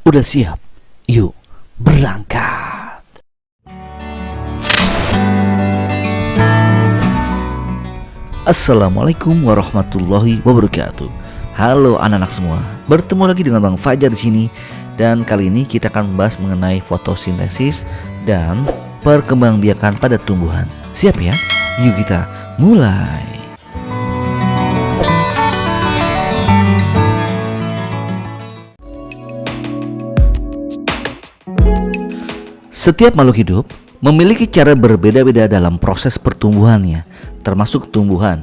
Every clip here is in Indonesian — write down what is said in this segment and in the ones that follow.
Udah siap? Yuk, berangkat. Assalamualaikum warahmatullahi wabarakatuh. Halo anak-anak semua, bertemu lagi dengan Bang Fajar di sini. Dan kali ini kita akan membahas mengenai fotosintesis dan perkembangbiakan pada tumbuhan. Siap ya? Yuk kita mulai. Setiap makhluk hidup memiliki cara berbeda-beda dalam proses pertumbuhannya, termasuk tumbuhan.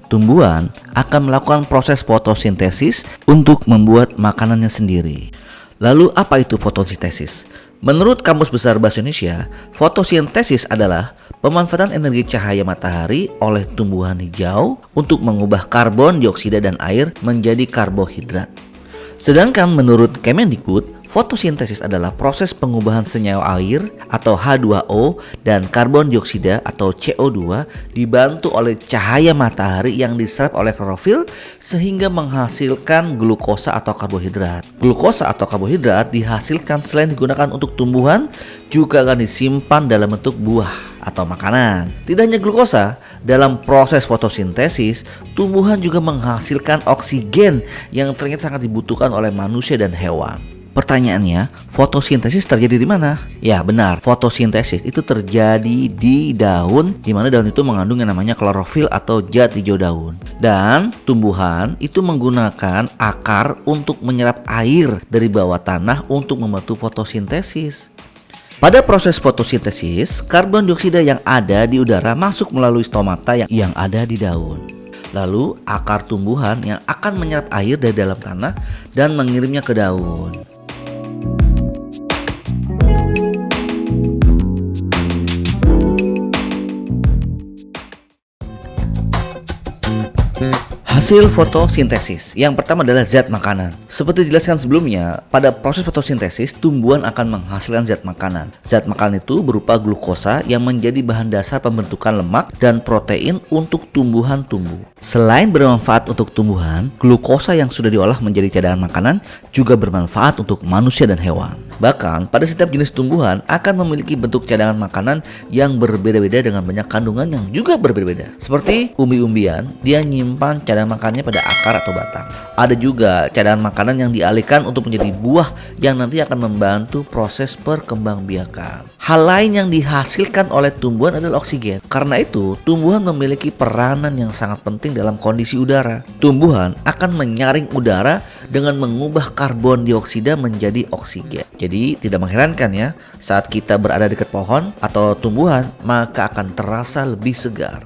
Tumbuhan akan melakukan proses fotosintesis untuk membuat makanannya sendiri. Lalu apa itu fotosintesis? Menurut Kamus Besar Bahasa Indonesia, fotosintesis adalah pemanfaatan energi cahaya matahari oleh tumbuhan hijau untuk mengubah karbon dioksida dan air menjadi karbohidrat. Sedangkan menurut Kemendikbud, fotosintesis adalah proses pengubahan senyawa air atau H2O dan karbon dioksida atau CO2 dibantu oleh cahaya matahari yang diserap oleh klorofil sehingga menghasilkan glukosa atau karbohidrat. Glukosa atau karbohidrat dihasilkan selain digunakan untuk tumbuhan, juga akan disimpan dalam bentuk buah atau makanan. Tidak hanya glukosa, dalam proses fotosintesis, tumbuhan juga menghasilkan oksigen yang ternyata sangat dibutuhkan oleh manusia dan hewan. Pertanyaannya, fotosintesis terjadi di mana? Ya benar, fotosintesis itu terjadi di daun, di mana daun itu mengandung yang namanya klorofil atau zat hijau daun. Dan tumbuhan itu menggunakan akar untuk menyerap air dari bawah tanah untuk membantu fotosintesis. Pada proses fotosintesis, karbon dioksida yang ada di udara masuk melalui stomata yang ada di daun. Lalu akar tumbuhan yang akan menyerap air dari dalam tanah dan mengirimnya ke daun. Hasil fotosintesis yang pertama adalah zat makanan. Seperti dijelaskan sebelumnya, pada proses fotosintesis tumbuhan akan menghasilkan zat makanan. Zat makanan itu berupa glukosa yang menjadi bahan dasar pembentukan lemak dan protein untuk tumbuhan tumbuh. Selain bermanfaat untuk tumbuhan, glukosa yang sudah diolah menjadi cadangan makanan juga bermanfaat untuk manusia dan hewan. Bahkan pada setiap jenis tumbuhan akan memiliki bentuk cadangan makanan yang berbeda-beda dengan banyak kandungan yang juga berbeda-beda. Seperti umbi-umbian, dia nyimpan cadangan makannya pada akar atau batang. Ada juga cadangan makanan yang dialihkan untuk menjadi buah yang nanti akan membantu proses perkembangbiakan. Hal lain yang dihasilkan oleh tumbuhan adalah oksigen. Karena itu, tumbuhan memiliki peranan yang sangat penting dalam kondisi udara. Tumbuhan akan menyaring udara dengan mengubah karbon dioksida menjadi oksigen. Jadi tidak mengherankan ya, saat kita berada dekat pohon atau tumbuhan, maka akan terasa lebih segar.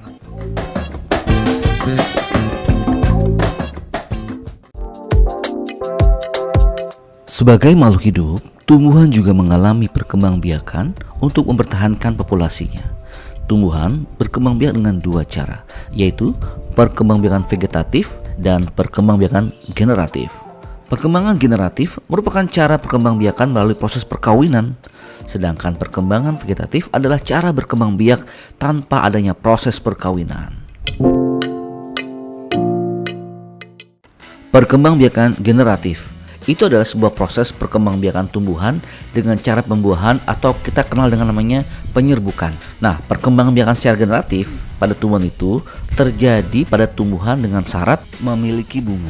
Sebagai makhluk hidup, tumbuhan juga mengalami perkembangbiakan untuk mempertahankan populasinya. Tumbuhan berkembangbiak dengan dua cara, yaitu perkembangbiakan vegetatif dan perkembangbiakan generatif. Perkembangan generatif merupakan cara perkembangbiakan melalui proses perkawinan, sedangkan perkembangan vegetatif adalah cara berkembang biak tanpa adanya proses perkawinan. Perkembangbiakan generatif itu adalah sebuah proses perkembangbiakan tumbuhan dengan cara pembuahan atau kita kenal dengan namanya penyerbukan. Nah, perkembangbiakan secara generatif pada tumbuhan itu terjadi pada tumbuhan dengan syarat memiliki bunga.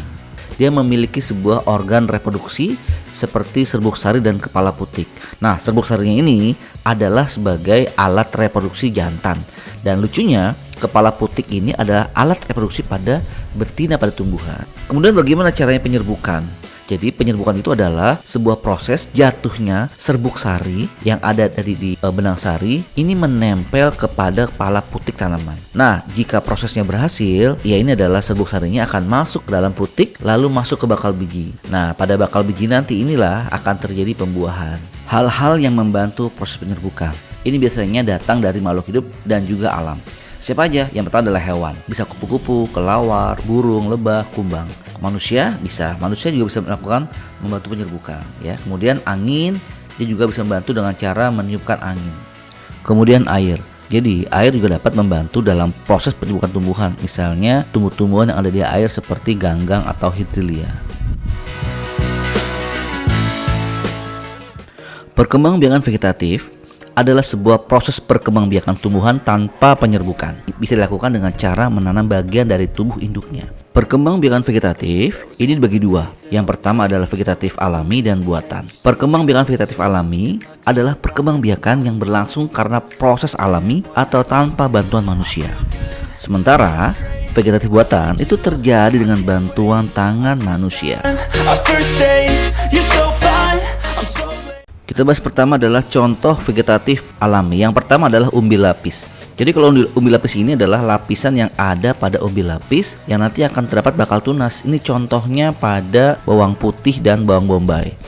Dia memiliki sebuah organ reproduksi seperti serbuk sari dan kepala putik. Nah, serbuk sarinya ini adalah sebagai alat reproduksi jantan. Dan lucunya, kepala putik ini adalah alat reproduksi pada betina pada tumbuhan. Kemudian bagaimana caranya penyerbukan? Jadi penyerbukan itu adalah sebuah proses jatuhnya serbuk sari yang ada di benang sari ini menempel kepada kepala putik tanaman. Nah, jika prosesnya berhasil, ya ini adalah serbuk sarinya akan masuk ke dalam putik lalu masuk ke bakal biji. Nah, pada bakal biji nanti inilah akan terjadi pembuahan. Hal-hal yang membantu proses penyerbukan ini biasanya datang dari makhluk hidup dan juga alam. Siapa aja? Yang pertama adalah hewan. Bisa kupu-kupu, kelawar, burung, lebah, kumbang. Manusia juga bisa melakukan membantu penyerbukan ya. Kemudian angin, dia juga bisa membantu dengan cara meniupkan angin. Kemudian air. Jadi air juga dapat membantu dalam proses penyerbukan tumbuhan. Misalnya tumbuh-tumbuhan yang ada di air seperti ganggang atau hidrilia. Perkembangbiakan vegetatif adalah sebuah proses perkembangbiakan tumbuhan tanpa penyerbukan. Bisa dilakukan dengan cara menanam bagian dari tubuh induknya. Perkembangbiakan vegetatif ini dibagi dua. Yang pertama adalah vegetatif alami dan buatan. Perkembangbiakan vegetatif alami adalah perkembangbiakan yang berlangsung karena proses alami atau tanpa bantuan manusia. Sementara vegetatif buatan itu terjadi dengan bantuan tangan manusia. Kita bahas pertama adalah contoh vegetatif alami. Yang pertama adalah umbi lapis. Jadi kalau umbi lapis ini adalah lapisan yang ada pada umbi lapis yang nanti akan terdapat bakal tunas. Ini contohnya pada bawang putih dan bawang bombay.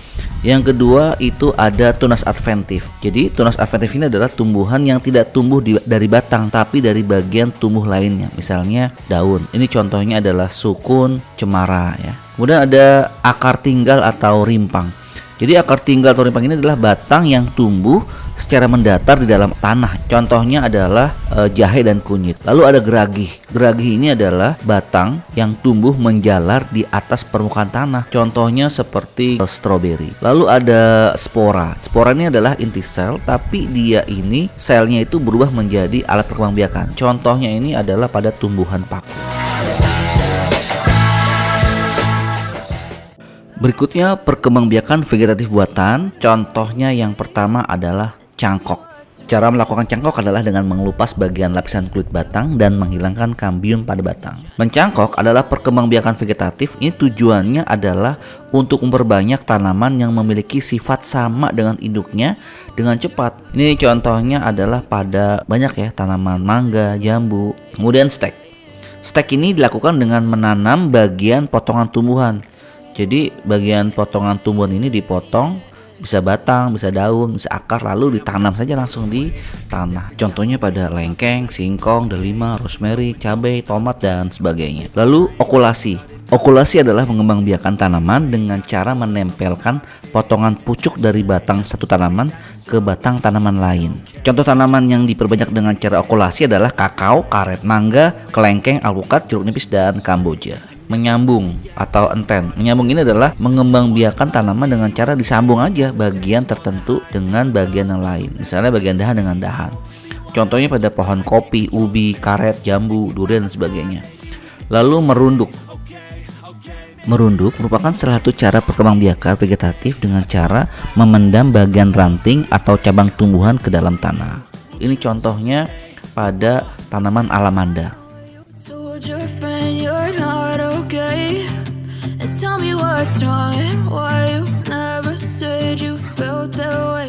Yang kedua itu ada tunas adventif. Jadi tunas adventif ini adalah tumbuhan yang tidak tumbuh dari batang tapi dari bagian tumbuh lainnya. Misalnya daun. Ini contohnya adalah sukun, cemara ya. Kemudian ada akar tinggal atau rimpang. Jadi akar tinggal atau rimpang ini adalah batang yang tumbuh secara mendatar di dalam tanah. Contohnya adalah jahe dan kunyit. Lalu ada geragih. Geragih ini adalah batang yang tumbuh menjalar di atas permukaan tanah. Contohnya seperti stroberi. Lalu ada spora. Spora ini adalah inti sel, tapi dia ini selnya itu berubah menjadi alat perkembangbiakan. Contohnya ini adalah pada tumbuhan paku. Berikutnya perkembangbiakan vegetatif buatan. Contohnya yang pertama adalah cangkok. Cara melakukan cangkok adalah dengan mengelupas bagian lapisan kulit batang dan menghilangkan kambium pada batang. Mencangkok adalah perkembangbiakan vegetatif. Ini tujuannya adalah untuk memperbanyak tanaman yang memiliki sifat sama dengan induknya dengan cepat. Ini contohnya adalah pada banyak ya tanaman mangga, jambu. Kemudian stek. Stek ini dilakukan dengan menanam bagian potongan tumbuhan. Jadi bagian potongan tumbuhan ini dipotong, bisa batang, bisa daun, bisa akar, lalu ditanam saja langsung di tanah. Contohnya pada lengkeng, singkong, delima, rosemary, cabai, tomat, dan sebagainya. Lalu okulasi. Okulasi adalah mengembangbiakan tanaman dengan cara menempelkan potongan pucuk dari batang satu tanaman ke batang tanaman lain. Contoh tanaman yang diperbanyak dengan cara okulasi adalah kakao, karet, mangga, kelengkeng, alpukat, jeruk nipis, dan kamboja. Menyambung atau enten. Menyambung ini adalah mengembangbiakan tanaman dengan cara disambung aja bagian tertentu dengan bagian yang lain. Misalnya bagian dahan dengan dahan. Contohnya pada pohon kopi, ubi, karet, jambu, durian, dan sebagainya. Lalu merunduk. Merunduk merupakan salah satu cara perkembangbiakan vegetatif dengan cara memendam bagian ranting atau cabang tumbuhan ke dalam tanah. Ini contohnya pada tanaman alamanda. Tell me what's wrong and why you never said you felt that way.